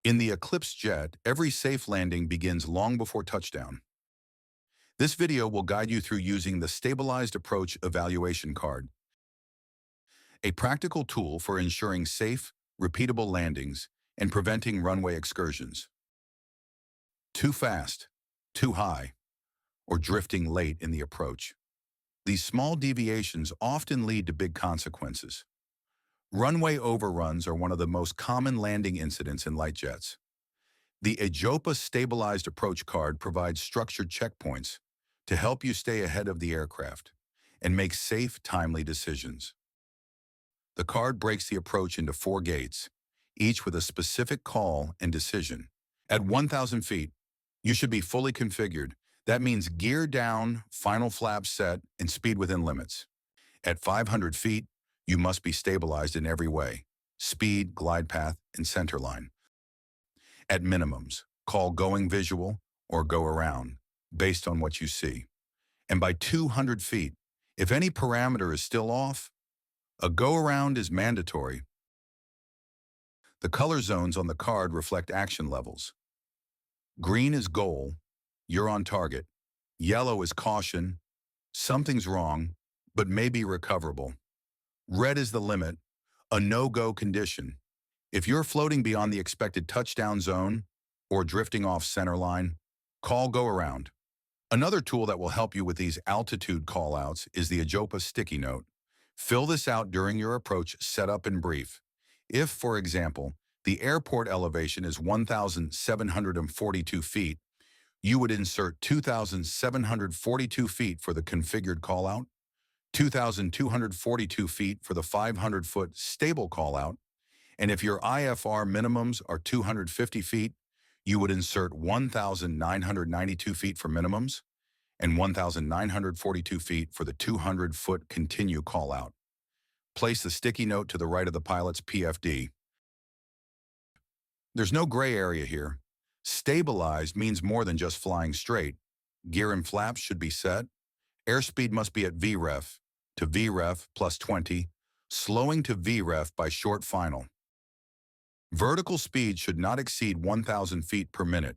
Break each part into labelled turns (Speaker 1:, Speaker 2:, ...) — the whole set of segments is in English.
Speaker 1: In the Eclipse jet, every safe landing begins long before touchdown. This video will guide you through using the Stabilized Approach Evaluation Card, a practical tool for ensuring safe, repeatable landings and preventing runway excursions. Too fast, too high, or drifting late in the approach. These small deviations often lead to big consequences. Runway overruns are one of the most common landing incidents in light jets. The EJOPA Stabilized Approach Card provides structured checkpoints to help you stay ahead of the aircraft and make safe, timely decisions. The card breaks the approach into 4 gates, each with a specific call and decision. At 1,000 feet, you should be fully configured. That means gear down, final flaps set, and speed within limits. At 500 feet, you must be stabilized in every way: speed, glide path, and centerline. At minimums, call going visual or go around, based on what you see. And by 200 feet, if any parameter is still off, a go around is mandatory. The color zones on the card reflect action levels. Green is goal, you're on target. Yellow is caution, something's wrong, but may be recoverable. Red is the limit, a no-go condition. If you're floating beyond the expected touchdown zone or drifting off center line, call go around. Another tool that will help you with these altitude callouts is the EJOPA sticky note. Fill this out during your approach setup and brief. If, for example, the airport elevation is 1,742 feet, you would insert 2,742 feet for the configured callout, 2,242 feet for the 500-foot stable callout, and if your IFR minimums are 250 feet, you would insert 1,992 feet for minimums and 1,942 feet for the 200-foot continue callout. Place the sticky note to the right of the pilot's PFD. There's no gray area here. Stabilized means more than just flying straight. Gear and flaps should be set. Airspeed must be at VREF to VREF plus 20, slowing to VREF by short final. Vertical speed should not exceed 1,000 feet per minute.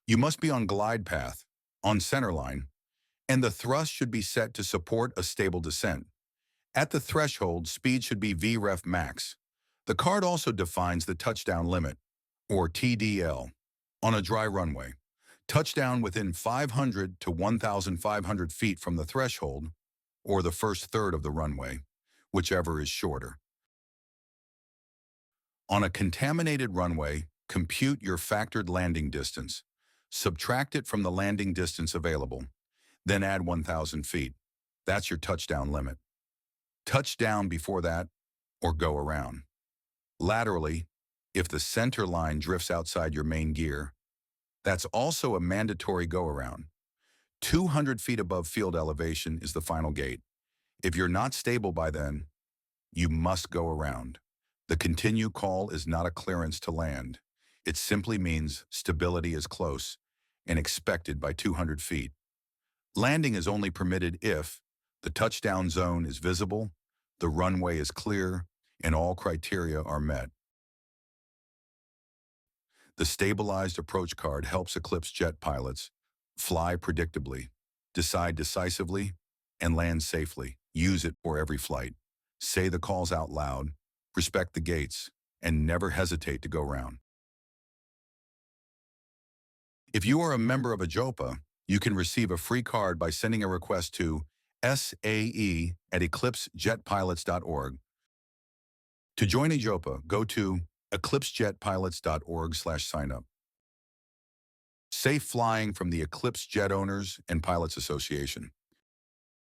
Speaker 1: You must be on glide path, on centerline, and the thrust should be set to support a stable descent. At the threshold, speed should be VREF max. The card also defines the touchdown limit, or TDL, on a dry runway. Touchdown within 500 to 1,500 feet from the threshold, or the first third of the runway, whichever is shorter. On a contaminated runway, compute your factored landing distance. Subtract it from the landing distance available. Then add 1,000 feet. That's your touchdown limit. Touch down before that, or go around. Laterally, if the center line drifts outside your main gear, that's also a mandatory go-around. 200 feet above field elevation is the final gate. If you're not stable by then, you must go around. The continue call is not a clearance to land. It simply means stability is close and expected by 200 feet. Landing is only permitted if the touchdown zone is visible, the runway is clear, and all criteria are met. The Stabilized Approach Card helps Eclipse jet pilots fly predictably, decide decisively, and land safely. Use it for every flight. Say the calls out loud, respect the gates, and never hesitate to go round. If you are a member of EJOPA, you can receive a free card by sending a request to sae@eclipsejetpilots.org. To join EJOPA, go to eclipsejetpilots.org/signup. Safe flying from the Eclipse Jet Owners and Pilots Association.